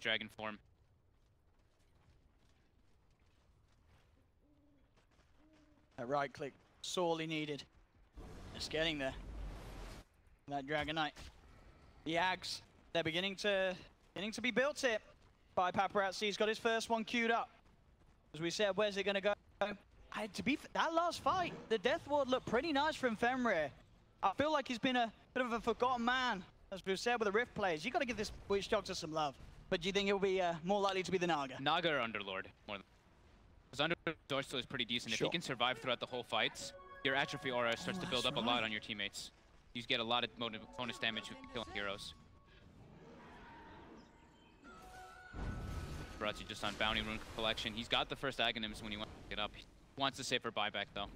dragon form. That right click, sorely needed. Just getting there. That Dragon Knight. The Ags, they're beginning to be built here by Paparazzi. He's got his first one queued up. As we said, where's it gonna go? That last fight, the Death Ward looked pretty nice from Fenrir. I feel like he's been a bit of a forgotten man, as we've said with the Rift players. You got to give this Witch Doctor some love. But do you think he'll be more likely to be the Naga? Naga or Underlord, more than. Because Underlord still is pretty decent. Sure. If he can survive throughout the whole fights, your atrophy aura starts to build up a lot on your teammates. You get a lot of bonus damage with killing heroes. Paparazzi just on Bounty Rune collection. He's got the first Aghanims when he wants to get up. He wants to save for buyback though.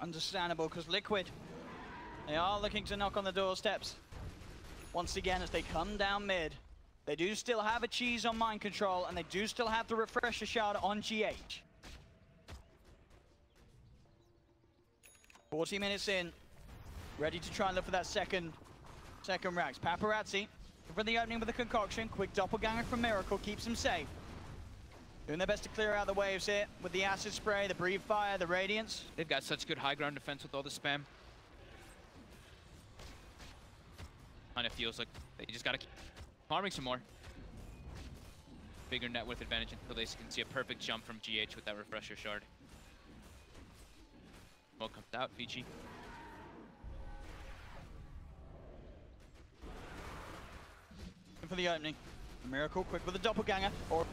Understandable, because Liquid, they are looking to knock on the doorsteps. Once again, as they come down mid, they do still have a cheese on mind control, and they do still have the refresher shard on GH. 40 minutes in, ready to try and look for that second Rax. Paparazzi for the opening with the concoction. Quick doppelganger from Miracle keeps him safe. Doing their best to clear out the waves here with the acid spray, the breathe fire, the radiance. They've got such good high ground defense with all the spam. Kind of feels like they just gotta keep farming some more. Bigger net worth advantage until they can see a perfect jump from GH with that refresher shard. Smoke comes out, Vici. For the opening. Miracle quick with the doppelganger. Or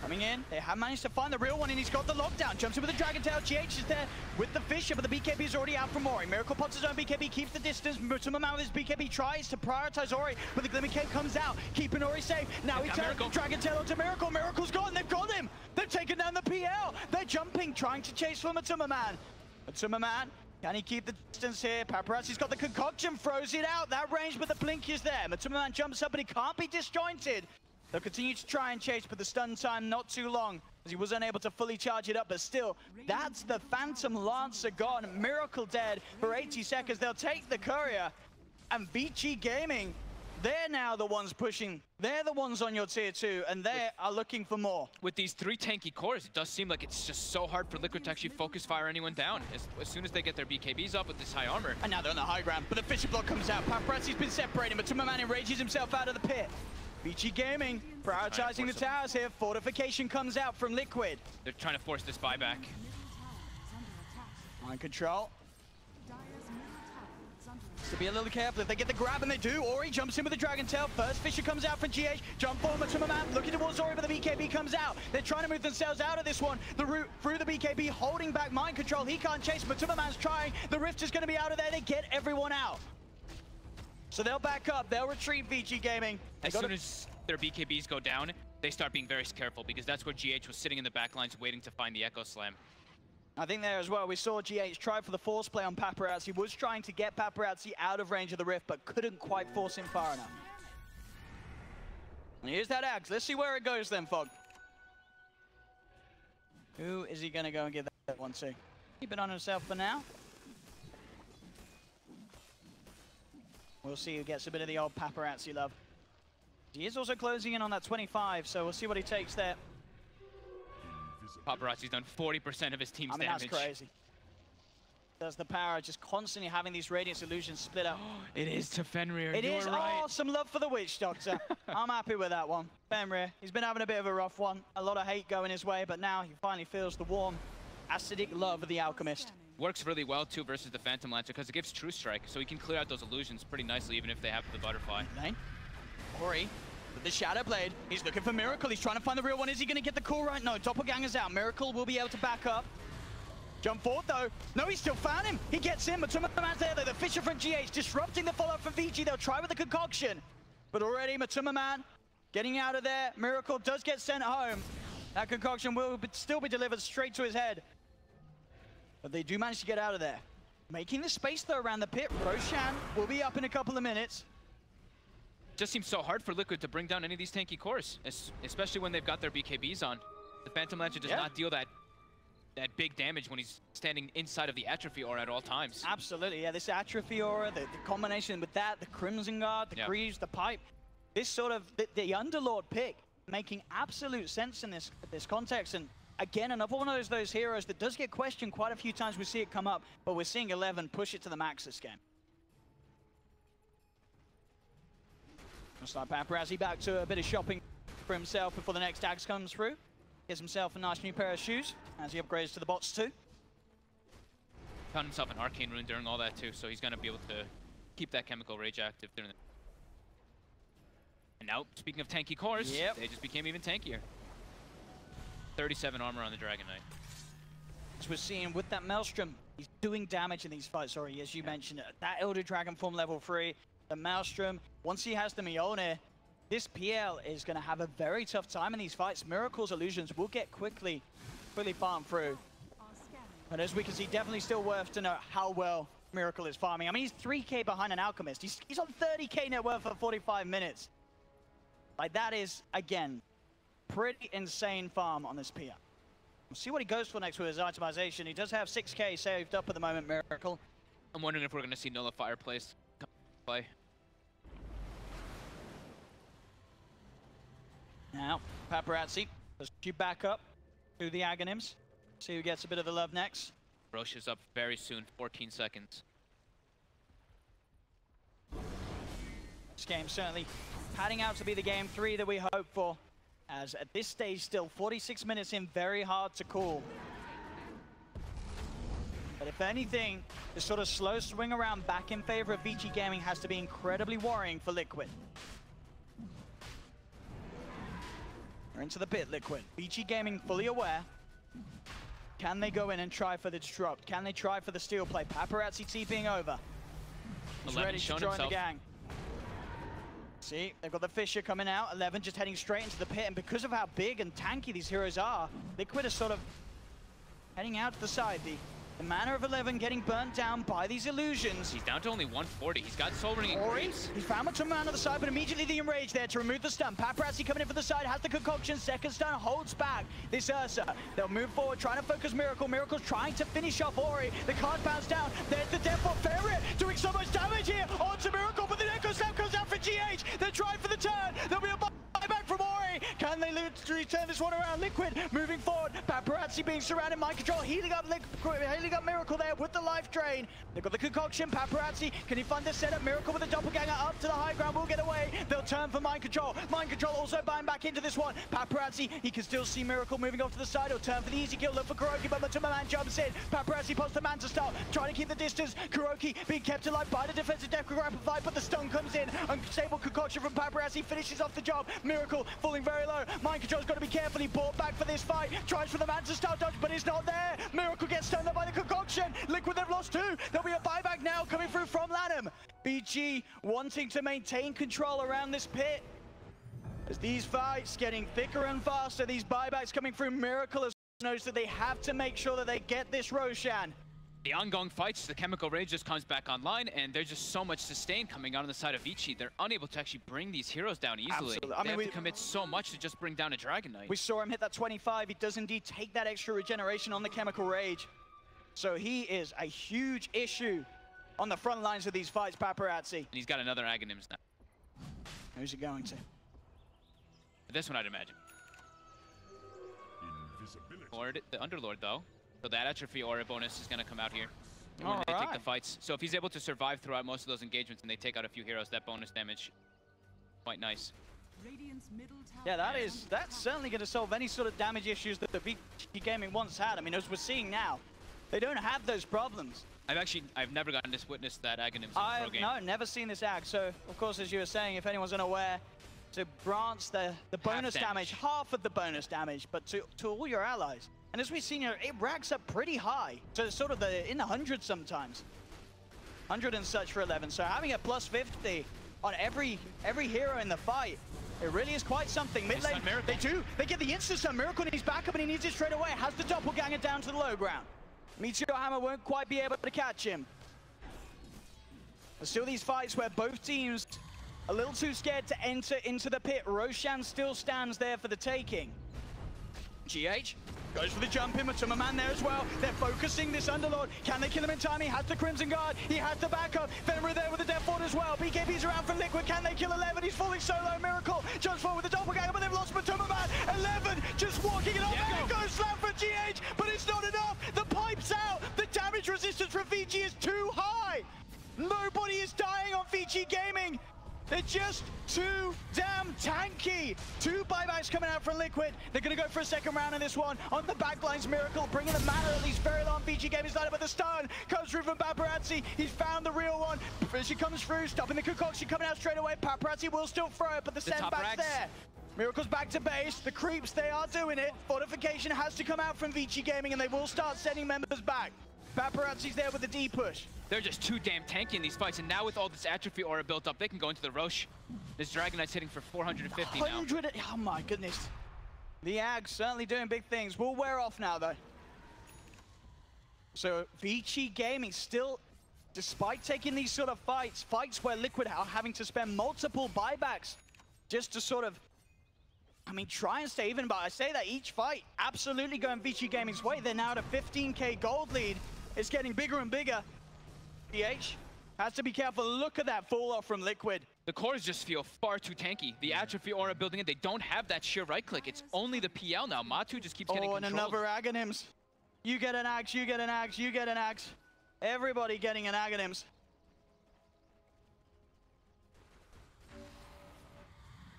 coming in. They have managed to find the real one, and he's got the lockdown. Jumps in with the Dragon Tail. GH is there with the Fisher, but the BKB is already out from Ori. Miracle pops his own BKB, keeps the distance. Mutumama with his BKB tries to prioritize Ori, but the Glimmer Cape comes out, keeping Ori safe. Now he turns Dragon Tail onto Miracle. Miracle's gone. They've got him. They've taken down the PL. They're jumping, trying to chase for Mutumama. Mutumama, can he keep the distance here? Paparazzi's got the concoction, throws it out. That range, but the blink is there. Mutumama jumps up, but he can't be disjointed. They'll continue to try and chase, but the stun time not too long, as he was unable to fully charge it up, but still, that's the Phantom Lancer gone. Miracle dead for 80 seconds. They'll take the courier, and Vici Gaming, they're now the ones pushing. They're the ones on your tier 2, and they are looking for more. With these 3 tanky cores, it does seem like it's just so hard for Liquid to actually focus fire anyone down. As soon as they get their BKBs up with this high armor. And now they're on the high ground, but the Fisher block comes out. Paparazzi's been separating, but Mutumama enrages himself out of the pit. Vici Gaming prioritizing the towers here. Fortification comes out from Liquid. They're trying to force this buyback. Mind control. To be a little careful if they get the grab, and they do. Ori jumps in with the Dragon Tail. First Fisher comes out from GH. Jump forward to Mutumama, looking towards Ori, but the BKB comes out. They're trying to move themselves out of this one. The route through the BKB, holding back mind control. He can't chase. Mutumama's trying. The Rift is going to be out of there. They get everyone out. So they'll back up. They'll retreat, Vici Gaming. As soon as their BKBs go down, they start being very careful, because that's where GH was sitting in the back lines waiting to find the Echo Slam. I think there as well, we saw GH try for the force play on Paparazzi. Was trying to get Paparazzi out of range of the Rift, but couldn't quite force him far enough. And here's that Axe. Let's see where it goes then, Fog. Who is he going to go and give that one to? Keep it on himself for now. We'll see who gets a bit of the old Paparazzi love. He is also closing in on that 25, so we'll see what he takes there. Paparazzi's done 40% of his team's damage. That's crazy. There's the power of just constantly having these Radiance Illusions split up. It is to Fenrir. It is. Right. Oh, some love for the Witch Doctor. I'm happy with that one. Fenrir, he's been having a bit of a rough one. A lot of hate going his way, but now he finally feels the warm, acidic love of the Alchemist. Works really well, too, versus the Phantom Lancer, because it gives True Strike, so he can clear out those illusions pretty nicely, even if they have the Butterfly. Lane. Ori with the Shadow Blade. He's looking for Miracle. He's trying to find the real one. Is he going to get the call right? No, Doppelganger's out. Miracle will be able to back up. Jump forward, though. No, he still found him. He gets in, but Mutumama's there, though. The Fisher from GH disrupting the follow-up from Vici. They'll try with the concoction. But already, Mutumama getting out of there. Miracle does get sent home. That concoction will still be delivered straight to his head. But they do manage to get out of there. Making the space, though, around the pit. Roshan will be up in a couple of minutes. Just seems so hard for Liquid to bring down any of these tanky cores, especially when they've got their BKBs on. The Phantom Lancer does not deal that big damage when he's standing inside of the Atrophy Aura at all times. Absolutely, yeah. This Atrophy Aura, the combination with that, the Crimson Guard, the Greaves, the Pipe. this sort of, the Underlord pick making absolute sense in this context. And again, another one of those heroes that does get questioned quite a few times. We see it come up, but we're seeing 11 push it to the max this game. Looks like paparazzi back to a bit of shopping for himself before the next Dags comes through. Gets himself a nice new pair of shoes as he upgrades to the bots too. Found himself an arcane rune during all that too, so he's gonna be able to keep that chemical rage active during the... And now, speaking of tanky cores, they just became even tankier. 37 armor on the Dragon Knight. As we're seeing with that Maelstrom, he's doing damage in these fights, sorry, as you mentioned. That Elder Dragon form level 3, the Maelstrom, once he has the Mjolnir, this PL is going to have a very tough time in these fights. Miracle's illusions will get quickly farmed through. But as we can see, definitely still worth to know how well Miracle is farming. I mean, he's 3k behind an Alchemist. He's on 30k net worth for 45 minutes. Like, that is, again, pretty insane farm on this PL. We'll see what he goes for next with his itemization. He does have 6k saved up at the moment, Miracle. I'm wondering if we're going to see Nullifier plays play. Now, paparazzi, let's you back up to the Aghanims. See who gets a bit of the love next. Roche is up very soon, 14 seconds. This game certainly padding out to be the game 3 that we hope for. As at this stage, still 46 minutes in, very hard to call. But if anything, the sort of slow swing around back in favor of Vici Gaming has to be incredibly worrying for Liquid. We're into the pit, Liquid. Vici Gaming fully aware. Can they go in and try for the disrupt? Can they try for the steal play? Paparazzi TPing over. He's ready to join the gang. See, they've got the Fisher coming out. 11 just heading straight into the pit. And because of how big and tanky these heroes are, Liquid is sort of heading out to the side. The mana of 11 getting burnt down by these illusions. He's down to only 140. He's got Soul Ring and Graves. He's found much of mana on the side, but immediately the Enrage there to remove the stun. Paparazzi coming in from the side, has the concoction. Second stun, holds back this Ursa. They'll move forward, trying to focus Miracle. Miracle's trying to finish off Ori. The card bounce down. There's the death for Ferret, doing so much damage here onto Miracle, but the Echo Snap comes out for GH. They're trying for the turn. There'll be a buyback from Ori. Can they turn this one around? Liquid moving forward. Paparazzi being surrounded. Mind control, healing up Miracle there with the life drain. They've got the concoction. Paparazzi, can he find the setup? Miracle with the doppelganger up to the high ground, will get away. They'll turn for mind control. Mind control also buying back into this one. Paparazzi, he can still see Miracle moving off to the side. He'll turn for the easy kill. Look for Kuroki, but Matuma jumps in. Paparazzi posts the Manta start, trying to keep the distance. Kuroki being kept alive by the defensive death grapple fight, but the stun comes in. Unstable concoction from Paparazzi finishes off the job. Miracle falling very low. Mind control's got to be carefully brought back for this fight. Tries for the Manta start dodge, but it's not there. Miracle gets stunned up by the concoction. Liquid, they've lost 2. There'll be a buyback now coming through from Lanham. BG wanting to maintain control around this pit. As these fights getting thicker and faster, these buybacks coming through, Miracle knows that they have to make sure that they get this Roshan. The ongoing fights, the Chemical Rage just comes back online, and there's just so much sustain coming out on the side of Vici. They're unable to actually bring these heroes down easily. Absolutely. I mean, they have to commit so much to just bring down a Dragon Knight. We saw him hit that 25. He does indeed take that extra regeneration on the Chemical Rage. So he is a huge issue on the front lines of these fights, Paparazzi. And he's got another Aghanims now. Who's he going to? This one, I'd imagine. Or the Underlord, though. So that Atrophy Aura bonus is going to come out here when they take the fights. So if he's able to survive throughout most of those engagements and they take out a few heroes, that bonus damage, quite nice. Yeah, that's certainly going to solve any sort of damage issues that the Vici Gaming once had. I mean, as we're seeing now, they don't have those problems. I've never gotten to witness that Aghanims in a pro game. No, never seen this Ag. So, of course, as you were saying, if anyone's unaware, to grant the bonus damage, half of the bonus damage, but to all your allies. And as we've seen here, it racks up pretty high. So it's sort of in the hundreds sometimes. 100 and such for 11. So having a plus 50 on every hero in the fight, it really is quite something. Mid lane, they get the instant stun. Miracle needs backup and he needs it straight away. Has the doppelganger down to the low ground. Meteor Hammer won't quite be able to catch him. There's still these fights where both teams a little too scared to enter into the pit. Roshan still stands there for the taking. GH Goes for the jump in, Matuma man there as well. They're focusing this Underlord. Can they kill him in time? He has the Crimson Guard. He has the backup. Fenrir there with the Death Ward as well. BKB's around for Liquid. Can they kill 11? He's falling solo. Miracle jumps forward with the doppelganger, but they've lost Matuma man. 11 just walking it off. There goes slam for GH, but it's not enough. The pipe's out. The damage resistance from Vici is too high. Nobody is dying on Vici Gaming. They're just too damn tanky. 2 buybacks coming out from Liquid. They're going to go for a second round in this one. On the backlines, Miracle bringing the mana at least very long. Vici Gaming's lined up with the stun. Comes through from paparazzi. He's found the real one. She comes through, stopping the concoction, coming out straight away. Paparazzi will still throw it, but the sendback's there. Miracle's back to base. The creeps, they are doing it. Fortification has to come out from Vici Gaming, and they will start sending members back. Paparazzi's there with the D push. They're just too damn tanky in these fights, and now with all this atrophy aura built up, they can go into the Roche. This Dragon Knight's hitting for 450 now. Oh my goodness. The Ag certainly doing big things. Will wear off now though. So Vici Gaming still, despite taking these sort of fights where Liquid are having to spend multiple buybacks just to sort of, I mean, try and stay even, but I say that each fight absolutely going Vici Gaming's way. They're now at a 15k gold lead. It's getting bigger and bigger. GH has to be careful. Look at that fall off from Liquid. The cores just feel far too tanky. The atrophy aura building in, they don't have that sheer right click. It's only the PL now. Matu just keeps getting controlled. And another Aghanims. You get an Axe, you get an Axe, you get an Axe. Everybody getting an Aghanims.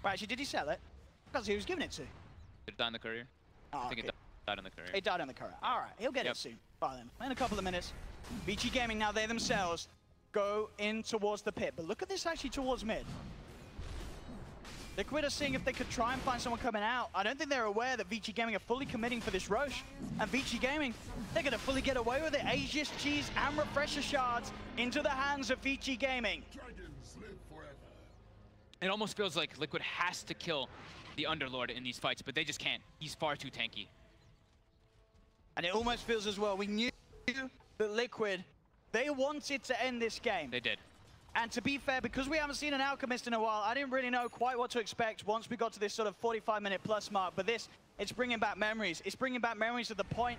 Well, actually, did he sell it? Because he was giving it to. Did it die in the courier? Oh, I think it died in the courier. It died in the courier. All right, he'll get it soon. By then, in a couple of minutes. Vici Gaming now, they themselves go in towards the pit. But look at this actually towards mid. Liquid are seeing if they could try and find someone coming out. I don't think they're aware that Vici Gaming are fully committing for this Roche. And Vici Gaming, they're going to fully get away with it. Aegis, Cheese, and Refresher Shards into the hands of Vici Gaming. It almost feels like Liquid has to kill the Underlord in these fights, but they just can't. He's far too tanky. And it almost feels as well, we knew that Liquid, they wanted to end this game. They did. And to be fair, because we haven't seen an Alchemist in a while, I didn't really know quite what to expect once we got to this sort of 45-minute plus mark. But this, it's bringing back memories. It's bringing back memories to the point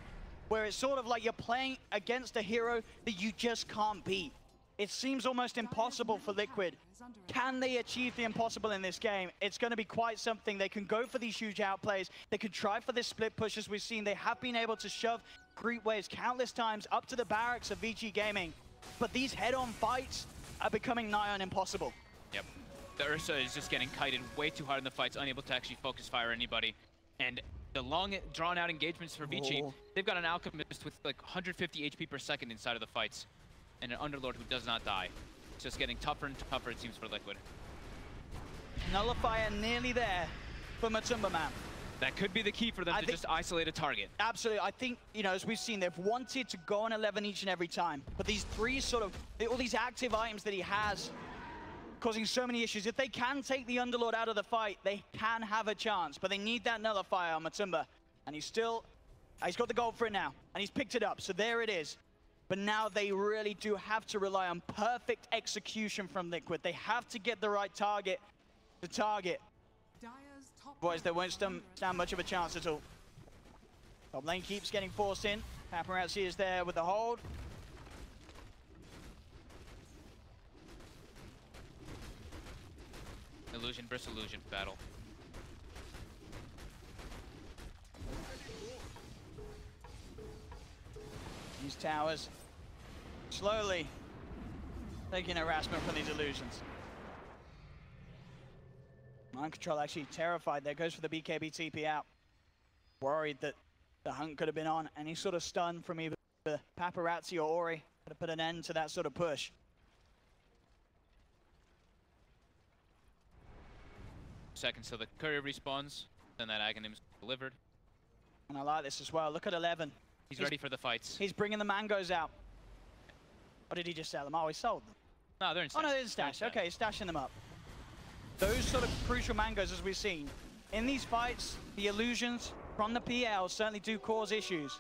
where it's sort of like you're playing against a hero that you just can't beat. It seems almost impossible for Liquid. Can they achieve the impossible in this game? It's going to be quite something. They can go for these huge outplays. They can try for this split push, as we've seen. They have been able to shove creep waves countless times up to the barracks of Vici Gaming. But these head-on fights are becoming nigh on impossible. Yep. The Ursa is just getting kited way too hard in the fights, unable to actually focus fire anybody. And the long, drawn-out engagements for Vici, they've got an Alchemist with like 150 HP per second inside of the fights. And an Underlord who does not die. It's just getting tougher and tougher, it seems, for Liquid. Nullifier nearly there for Matumba Man. That could be the key for them to just isolate a target. Absolutely. I think, you know, as we've seen, they've wanted to go on 11 each and every time. But these three sort of, all these active items that he has, causing so many issues. If they can take the Underlord out of the fight, they can have a chance. But they need that Nullifier on Matumba. And he's still, he's got the gold for it now. And he's picked it up. So there it is. But now they really do have to rely on perfect execution from Liquid. They have to get the right target to target. Otherwise, they won't stand much of a chance at all. Top lane keeps getting forced in. Paparazzi is there with the hold. Illusion versus illusion battle. These towers slowly taking harassment from these illusions. Mind Control actually terrified there, goes for the BKB TP out. Worried that the hunt could have been on. Any sort of stun from either Paparazzi or Ori could have put an end to that sort of push. Seconds till the courier respawns, then that Aghanim's delivered. And I like this as well. Look at 11. He's ready for the fights. He's bringing the mangoes out. Or did he just sell them? Oh, he sold them. No, they're in stash. Oh, no, they're in stash. Okay, he's stashing them up. Those sort of crucial mangoes, as we've seen. In these fights, the illusions from the PL certainly do cause issues.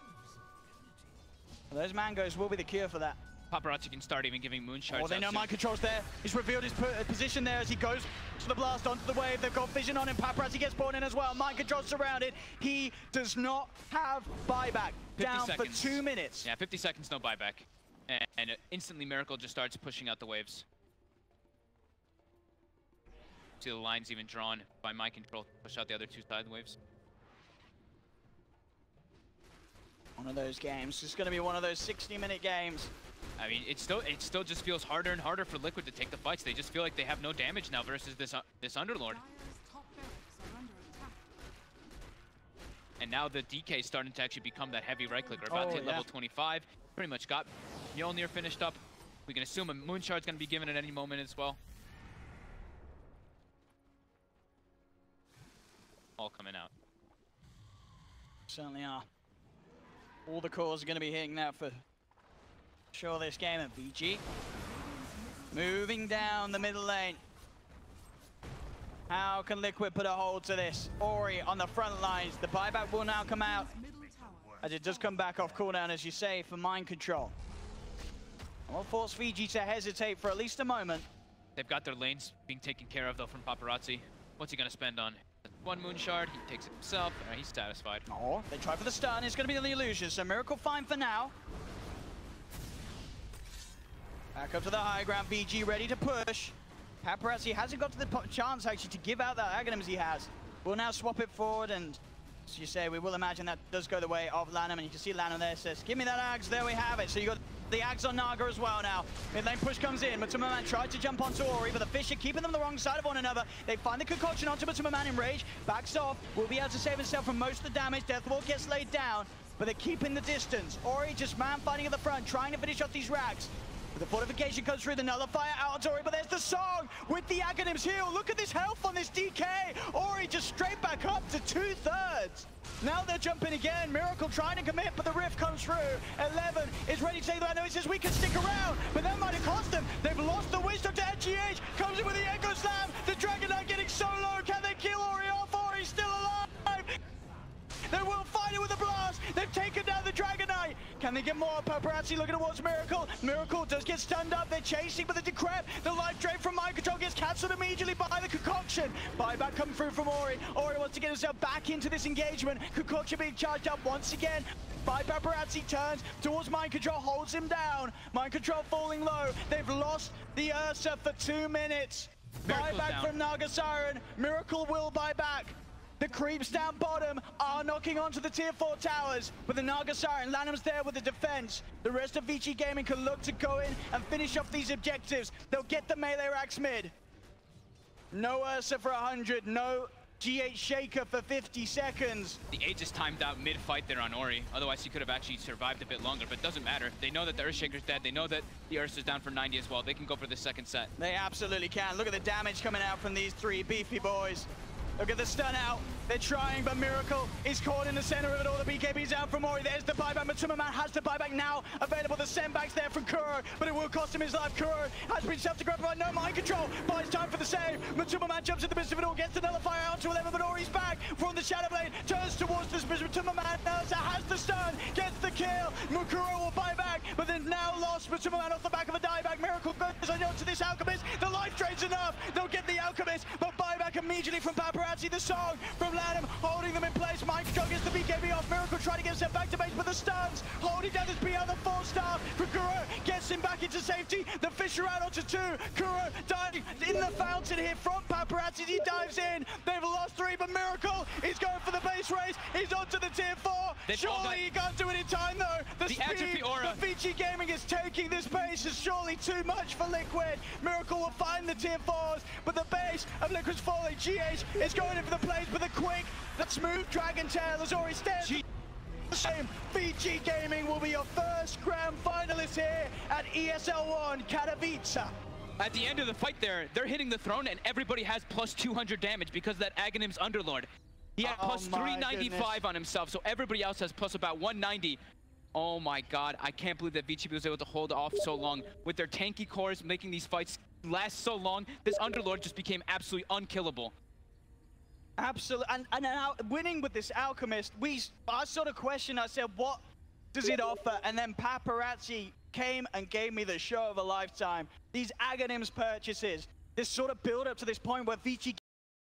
Those mangoes will be the cure for that. Paparazzi can start even giving moonshots. Oh, they know mind control's there. He's revealed his position there as he goes to the blast onto the wave. They've got vision on him. Paparazzi gets born in as well. Mind control's surrounded. He does not have buyback. Down seconds. for 2 minutes. Yeah, 50 seconds, no buyback. And instantly Miracle just starts pushing out the waves. See the lines even drawn by mind control to push out the other 2 side waves. One of those games. It's going to be one of those 60-minute games. I mean, it still just feels harder and harder for Liquid to take the fights. They just feel like they have no damage now versus this Underlord. And now the DK is starting to actually become that heavy right clicker. About to hit level 25. Pretty much got Mjolnir finished up. We can assume a Moonshard's going to be given at any moment as well. All coming out. Certainly are. All the cores are going to be hitting that for sure this game. And Vici moving down the middle lane. How can Liquid put a hold to this? Ori on the front lines. The buyback will now come out as it does come back off cooldown, as you say, for mind control. And we'll force Vici to hesitate for at least a moment. They've got their lanes being taken care of though from Paparazzi. What's he going to spend on? 1 Moonshard, he takes it himself. He's satisfied. Oh, they try for the stun. It's going to be the illusion. So Miracle fine for now. Back up to the high ground. BG ready to push. Paparazzi hasn't got to the chance actually to give out that Aghanims he has. We'll now swap it forward, and as you say, we will imagine that does go the way of Lanham, and you can see Lanham there says, give me that Aghs. There we have it. So you got the Aghs on Naga as well now. Mid lane push comes in. Matuma tried to jump onto Ori, but the Fish are keeping them on the wrong side of one another. They find the concoction onto Matuma in rage. Backs off. Will be able to save himself from most of the damage. Deathwall gets laid down, but they're keeping the distance. Ori just man fighting at the front, trying to finish off these rags. The fortification comes through, the nullifier out on Ori, but there's the song with the Aghanims heal. Look at this health on this DK. Ori just straight back up to 2/3. Now they're jumping again. Miracle trying to commit, but the rift comes through. 11 is ready to take the land. No, he says we can stick around, but that might have cost them. They've lost the wisdom to Enjoi. Comes in with the Echo Slam. The Dragon Knight getting so low. Can they kill Ori off? Ori's still alive. They will fight it with a blast. They've taken down the Dragon Knight. Can they get more? Paparazzi looking towards Miracle. Miracle does get stunned up. They're chasing, but the Decrep, the life drain from mind control gets cancelled immediately by the concoction. Buyback coming through from Ori. Ori wants to get himself back into this engagement. Concoction being charged up once again. By Paparazzi turns towards mind control, holds him down. Mind control falling low. They've lost the Ursa for 2 minutes. Buyback from Naga Siren. Miracle will buy back. The creeps down bottom are knocking onto the tier 4 towers, but the Naga Siren, Lanham's there with the defense. The rest of Vici Gaming can look to go in and finish off these objectives. They'll get the melee racks mid. No Ursa for 100, no GH Shaker for 50 seconds. The Aegis timed out mid-fight there on Ori. Otherwise, he could have actually survived a bit longer, but it doesn't matter. They know that the Earthshaker's dead. They know that the Ursa's down for 90 as well. They can go for the second set. They absolutely can. Look at the damage coming out from these 3 beefy boys. Look at the stun out. They're trying, but Miracle is caught in the center of it all. The BKB's out from Ori. There's the buyback. Matuma has the buyback now available. The sendback's there from Kuro, but it will cost him his life. Kuro has been self-degraped by no mind control. Buys time for the save. Matuma jumps in the midst of it all, gets the nullifier out to 11, but Ori's back from the Shadow Blade. Turns towards this Matuma has the stun, gets the kill. Kuro will buy back, but then now lost. Matuma off the back of a dieback. Miracle goes on to this Alchemist. The life drain's enough. They'll get the Alchemist, but buyback immediately from Paparazzi. The song from Lanham holding them in place. Mind control gets the BKB off. Miracle trying to get himself back to base, but the stuns holding down this BL, the 4-star for Kuro. Gets him back into safety. The Fisher out onto 2. Kuro diving in the fountain here from Paparazzi. He dives in. They've lost 3, but Miracle is going for the base race. He's onto the tier 4. Surely he can't do it in time though. The atrophy aura. The Vici Gaming is taking this base is surely too much for Liquid. Miracle will find the tier 4s, but the base of Liquid's falling. GH is going in for the plays, but the quick, the smooth Dragon Tail has already stands. Vici Gaming will be your first grand finalist here at ESL 1 Katowice. At the end of the fight there, they're hitting the throne and everybody has plus 200 damage because of that Aghanims Underlord. He had plus 395 on himself, so everybody else has plus about 190. Oh my god, I can't believe that Vici was able to hold off so long. With their tanky cores making these fights last so long, this Underlord just became absolutely unkillable. Absolutely, and now winning with this Alchemist, I sort of questioned, I said, what does it offer? And then Paparazzi came and gave me the show of a lifetime. These Aghanims purchases, this sort of build up to this point where Vici